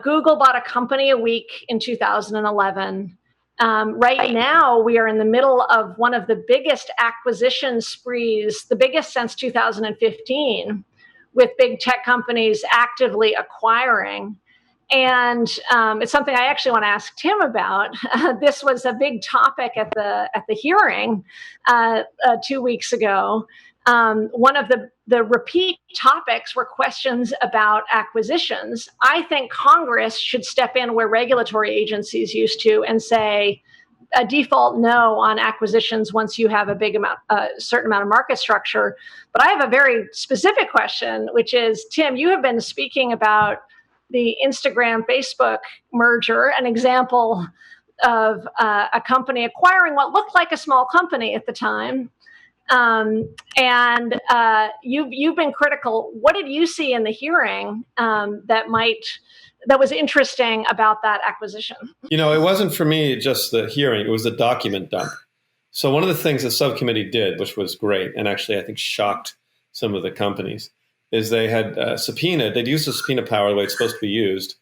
Google bought a company a week in 2011. Right now, we are in the middle of one of the biggest acquisition sprees, the biggest since 2015, with big tech companies actively acquiring. And it's something I actually want to ask Tim about. This was a big topic at the hearing 2 weeks ago. One of the repeat topics were questions about acquisitions. I think Congress should step in where regulatory agencies used to and say a default no on acquisitions once you have a certain amount of market structure. But I have a very specific question, which is, Tim, you have been speaking about the Instagram Facebook merger, an example of a company acquiring what looked like a small company at the time. And you've been critical. What did you see in the hearing that was interesting about that acquisition? It wasn't for me just the hearing; it was the document dump. So one of the things the subcommittee did, which was great, and actually I think shocked some of the companies, is they had subpoenaed. They'd used the subpoena power the way it's supposed to be used.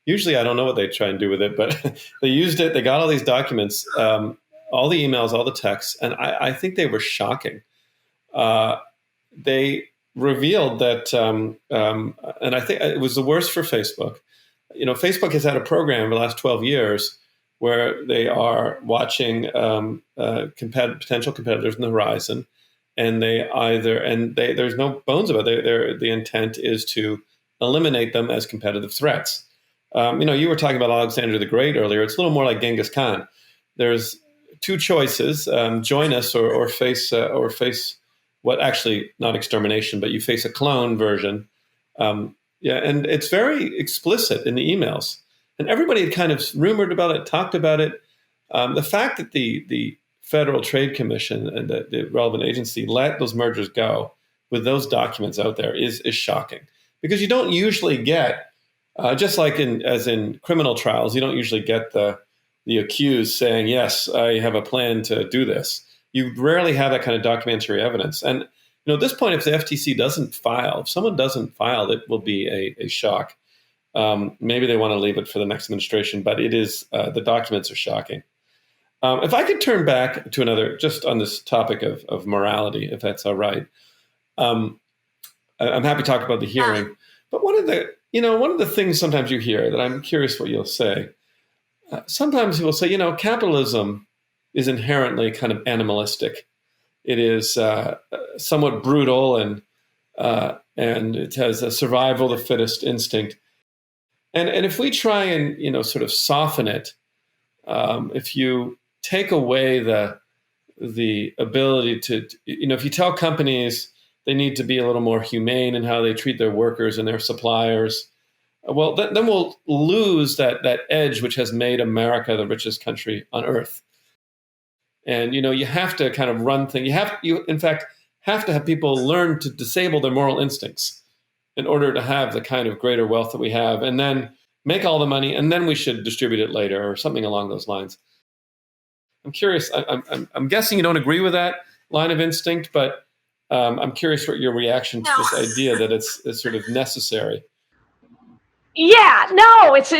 Usually, I don't know what they try and do with it, but they used it. They got all these documents, all the emails, all the texts, and I think they were shocking. They revealed that, and I think it was the worst for Facebook. Facebook has had a program for the last 12 years where they are watching potential competitors on the horizon, and there's no bones about it. The intent is to eliminate them as competitive threats. You were talking about Alexander the Great earlier. It's a little more like Genghis Khan. There's two choices: join us or face what actually not extermination, but you face a clone version. And it's very explicit in the emails. And everybody had kind of rumored about it, talked about it. The fact that the Federal Trade Commission and the relevant agency let those mergers go with those documents out there is shocking, because you don't usually get, just like as in criminal trials, you don't usually get the accused saying, yes, I have a plan to do this. You rarely have that kind of documentary evidence. And at this point, if the FTC doesn't file, if someone doesn't file, it will be a shock. Maybe they want to leave it for the next administration, but it is the documents are shocking. If I could turn back to another, just on this topic of morality, if that's all right. I'm happy to talk about the hearing, but one of the things sometimes you hear that I'm curious what you'll say. Sometimes people say, capitalism is inherently kind of animalistic. It is somewhat brutal, and it has a survival of the fittest instinct. And if we try and sort of soften it, if you take away the ability to, if you tell companies they need to be a little more humane in how they treat their workers and their suppliers, well, then we'll lose that edge which has made America the richest country on earth. And you have to kind of run things. You in fact have to have people learn to disable their moral instincts in order to have the kind of greater wealth that we have, and then make all the money, and then we should distribute it later, or something along those lines. I'm curious. I'm guessing you don't agree with that line of instinct, but I'm curious what your reaction to this idea that it's sort of necessary. Yeah, no, it's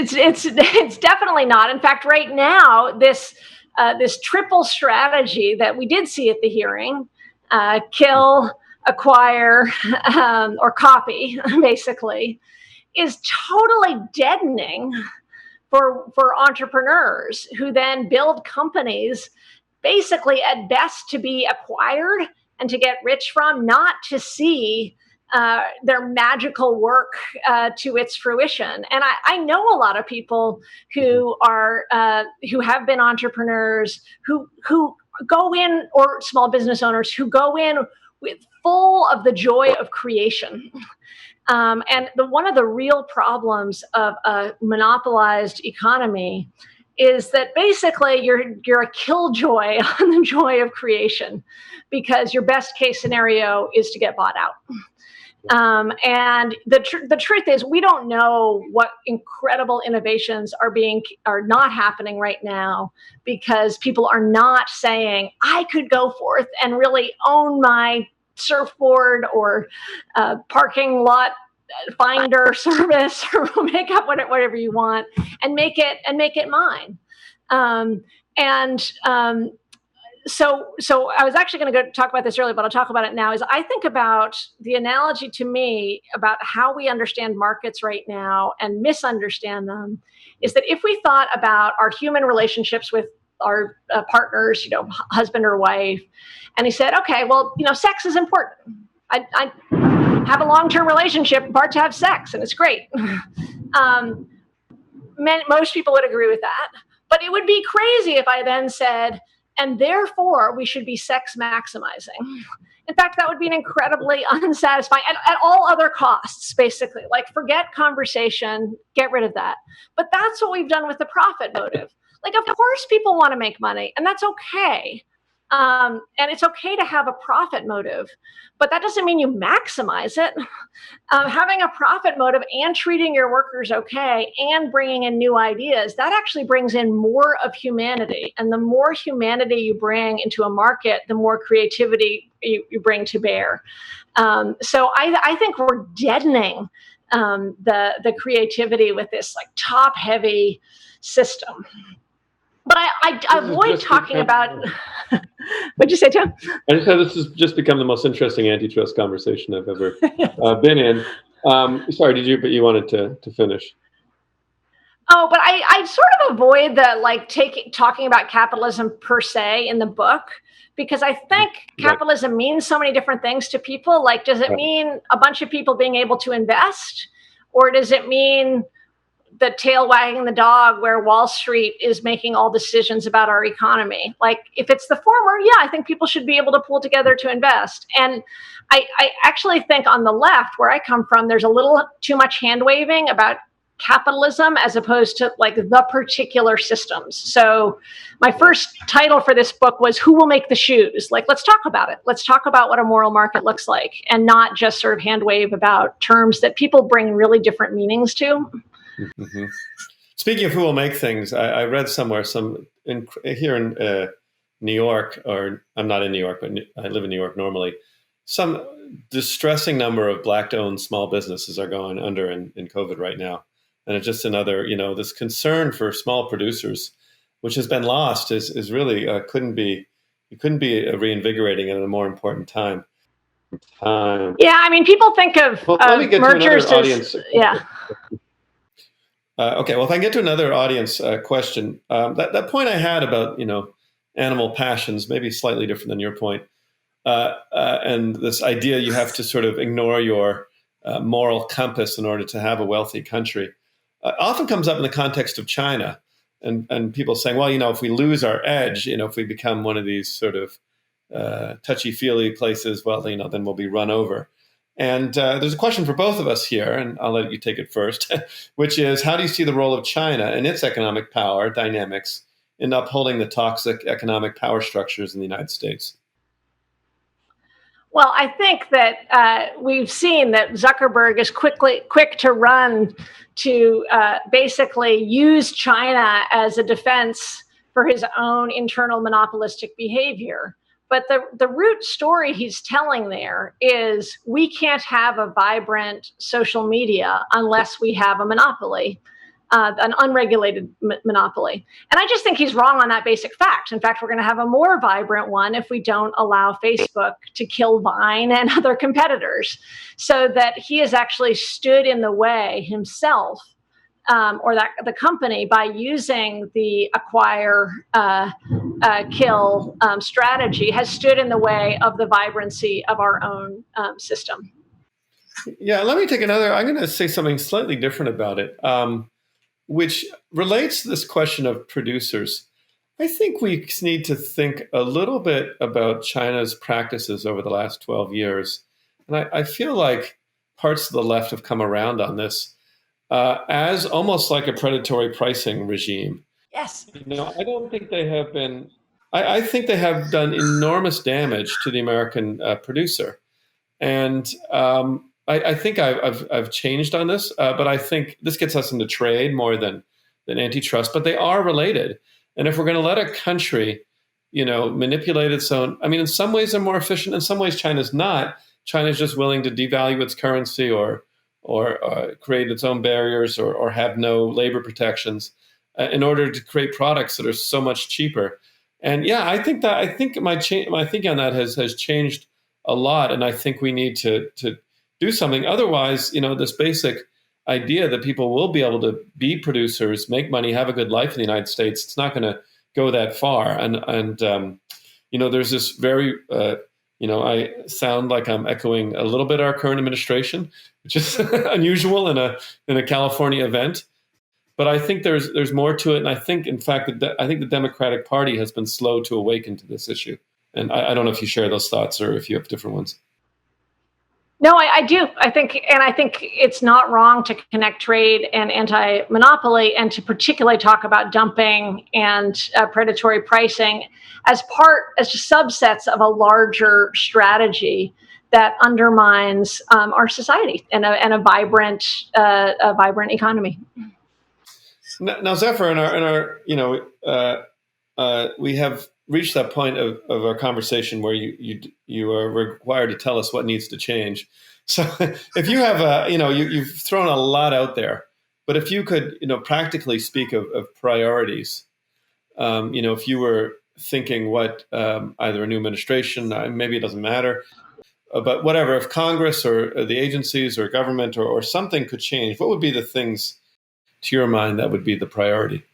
definitely not. In fact, right now, this triple strategy that we did see at the hearing, kill, acquire, or copy, basically, is totally deadening for entrepreneurs who then build companies basically at best to be acquired and to get rich from, not to see their magical work to its fruition. And I know a lot of people who have been entrepreneurs who go in, or small business owners who go in with full of the joy of creation. And one of the real problems of a monopolized economy is that basically you're a killjoy on the joy of creation, because your best case scenario is to get bought out. And the truth is, we don't know what incredible innovations are not happening right now, because people are not saying, I could go forth and really own my surfboard or parking lot finder service, or make up whatever you want and make it mine. So I was actually going to go talk about this earlier, but I'll talk about it now. Is I think about the analogy to me about how we understand markets right now and misunderstand them, is that if we thought about our human relationships with our partners, husband or wife, and he said, okay, well, sex is important. I have a long-term relationship, part to have sex, and it's great. Most people would agree with that. But it would be crazy if I then said, and therefore we should be sex maximizing. In fact, that would be an incredibly unsatisfying at all other costs, basically. Like, forget conversation, get rid of that. But that's what we've done with the profit motive. Like, of course, people want to make money, and that's okay. And it's okay to have a profit motive, but that doesn't mean you maximize it. Having a profit motive and treating your workers okay and bringing in new ideas, that actually brings in more of humanity. And the more humanity you bring into a market, the more creativity you bring to bear. So I think we're deadening the creativity with this like top-heavy system. But I avoid talking about. What'd you say, Tim? I just said this has just become the most interesting antitrust conversation I've ever been in. Sorry, but you wanted to finish. Oh, but I sort of avoid the talking about capitalism per se in the book, because I think capitalism means so many different things to people. Like, does it mean a bunch of people being able to invest, or does it mean the tail wagging the dog where Wall Street is making all decisions about our economy? Like, if it's the former, yeah, I think people should be able to pull together to invest. And I actually think on the left, where I come from, there's a little too much hand waving about capitalism as opposed to like the particular systems. So my first title for this book was Who Will Make the Shoes? Like, let's talk about it. Let's talk about what a moral market looks like, and not just sort of hand wave about terms that people bring really different meanings to. Mm-hmm. Speaking of who will make things, I read somewhere here in New York, or I'm not in New York, but I live in New York normally. Some distressing number of Black-owned small businesses are going under in COVID right now, and it's just another, this concern for small producers, which has been lost, is really couldn't be reinvigorating at a more important time. Yeah, I mean, people think of mergers as Okay, well, if I can get to another audience question, that point I had about animal passions, maybe slightly different than your point, and this idea you have to sort of ignore your moral compass in order to have a wealthy country, often comes up in the context of China, and people saying, well, if we lose our edge, if we become one of these sort of touchy-feely places, well, then we'll be run over. And there's a question for both of us here, and I'll let you take it first, which is, how do you see the role of China and its economic power dynamics in upholding the toxic economic power structures in the United States? Well, I think that we've seen that Zuckerberg is quick to run to basically use China as a defense for his own internal monopolistic behavior. But the root story he's telling there is we can't have a vibrant social media unless we have a monopoly, an unregulated monopoly. And I just think he's wrong on that basic fact. In fact, we're going to have a more vibrant one if we don't allow Facebook to kill Vine and other competitors. So that he has actually stood in the way himself, or the company, by using the acquire, kill strategy, has stood in the way of the vibrancy of our own system. Yeah, let me take another. I'm going to say something slightly different about it, which relates to this question of producers. I think we need to think a little bit about China's practices over the last 12 years. And I feel like parts of the left have come around on this. As almost like a predatory pricing regime. Yes. I don't think they have been. I think they have done enormous damage to the American producer, and I think I've changed on this. But I think this gets us into trade more than antitrust. But they are related, and if we're going to let a country, manipulate its own, I mean, in some ways they're more efficient. In some ways, China's not. China's just willing to devalue its currency or create its own barriers or have no labor protections in order to create products that are so much cheaper. And yeah, I think my thinking on that has changed a lot, and I think we need to do something. Otherwise, this basic idea that people will be able to be producers, make money, have a good life in the United States, it's not going to go that far. And there's this very I sound like I'm echoing a little bit our current administration, which is unusual in a California event. But I think there's more to it, and I think, in fact, I think the Democratic Party has been slow to awaken to this issue. And I don't know if you share those thoughts or if you have different ones. No, I do. I think it's not wrong to connect trade and anti-monopoly, and to particularly talk about dumping and predatory pricing as just subsets of a larger strategy that undermines our society and a vibrant economy. Now, Zephyr, in our we have reached that point of our conversation where you are required to tell us what needs to change. So if you have you've thrown a lot out there, but if you could, practically speak of priorities, if you were thinking what either a new administration, maybe it doesn't matter, but whatever, if Congress or the agencies or government or something could change, what would be the things to your mind that would be the priority?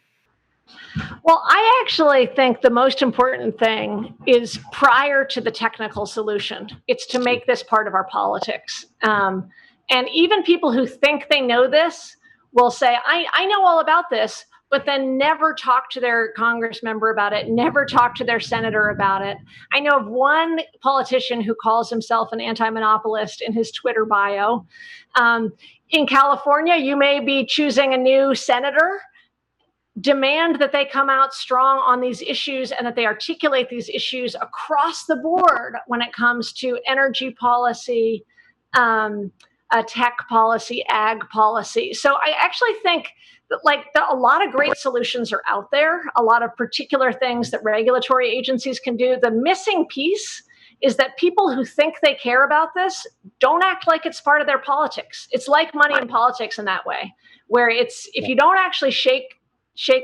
Well, I actually think the most important thing is prior to the technical solution. It's to make this part of our politics. And even people who think they know this will say, I know all about this, but then never talk to their Congress member about it, never talk to their senator about it. I know of one politician who calls himself an anti-monopolist in his Twitter bio. In California, you may be choosing a new senator. Demand that they come out strong on these issues and that they articulate these issues across the board when it comes to energy policy, tech policy, ag policy. So I actually think that a lot of great solutions are out there, a lot of particular things that regulatory agencies can do. The missing piece is that people who think they care about this don't act like it's part of their politics. It's like money in politics in that way, where if you don't actually shake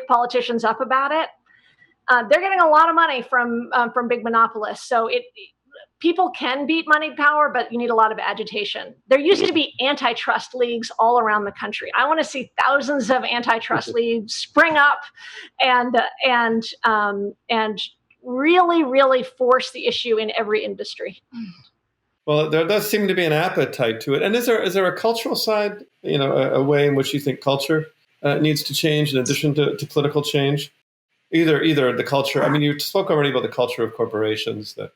politicians up about it, they're getting a lot of money from big monopolists. So people can beat moneyed power, but you need a lot of agitation. There used to be antitrust leagues all around the country. I want to see thousands of antitrust leagues spring up and really, really force the issue in every industry. Well, there does seem to be an appetite to it. And is there a cultural side, a way in which you think culture needs to change in addition to political change? Either the culture. I mean, you spoke already about the culture of corporations, the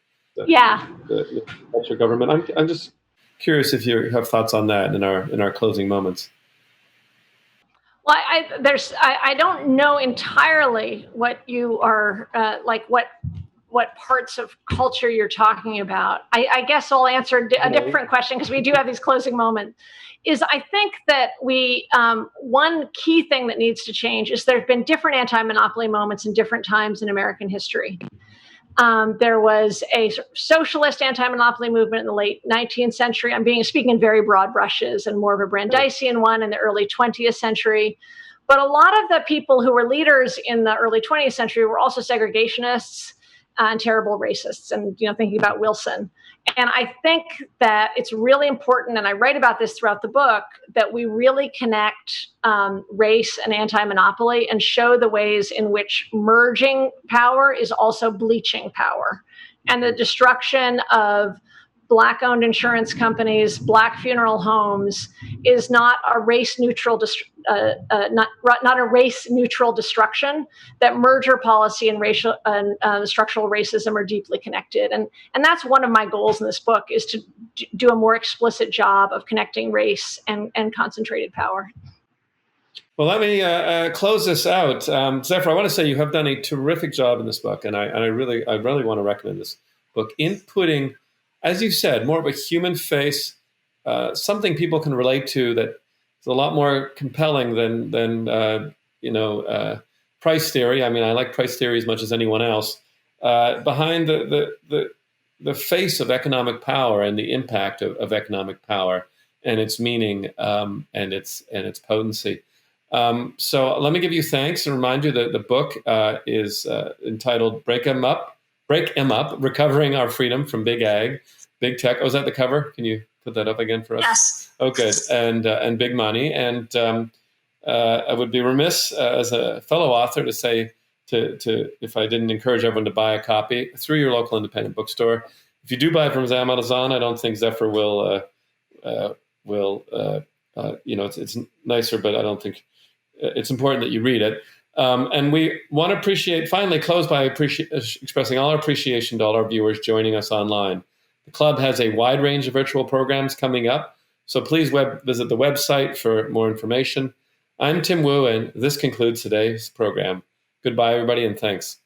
culture of government. I'm just curious if you have thoughts on that in our closing moments. Well, I don't know entirely what you are what parts of culture you're talking about. I guess I'll answer a different question, because we do have these closing moments. I think that one key thing that needs to change is there have been different anti-monopoly moments in different times in American history. There was a socialist anti-monopoly movement in the late 19th century. I'm speaking in very broad brushes, and more of a Brandeisian one in the early 20th century. But a lot of the people who were leaders in the early 20th century were also segregationists and terrible racists, and thinking about Wilson. And I think that it's really important, and I write about this throughout the book, that we really connect race and anti-monopoly and show the ways in which merging power is also bleaching power. And the destruction of Black-owned insurance companies, Black funeral homes, is not a race-neutral not a race-neutral destruction. That merger policy and racial and structural racism are deeply connected, and that's one of my goals in this book, is to do a more explicit job of connecting race and concentrated power. Well, let me close this out. Zephyr, I want to say you have done a terrific job in this book, and I really want to recommend this book in putting, as you said, more of a human face, something people can relate to, that is a lot more compelling than price theory. I mean, I like price theory as much as anyone else. Behind the face of economic power and the impact of economic power and its meaning and its potency. So let me give you thanks and remind you that the book is entitled Break 'em Up, Recovering Our Freedom from Big Ag, Big Tech. Oh, is that the cover? Can you put that up again for us? Yes. Oh, good. And Big Money. And I would be remiss as a fellow author to say if I didn't encourage everyone to buy a copy through your local independent bookstore. If you do buy it from Amazon, I don't think Zephyr will. It's nicer, but I don't think it's important that you read it. And we want to finally close by expressing all our appreciation to all our viewers joining us online. The club has a wide range of virtual programs coming up, so please visit the website for more information. I'm Tim Wu, and this concludes today's program. Goodbye, everybody, and thanks.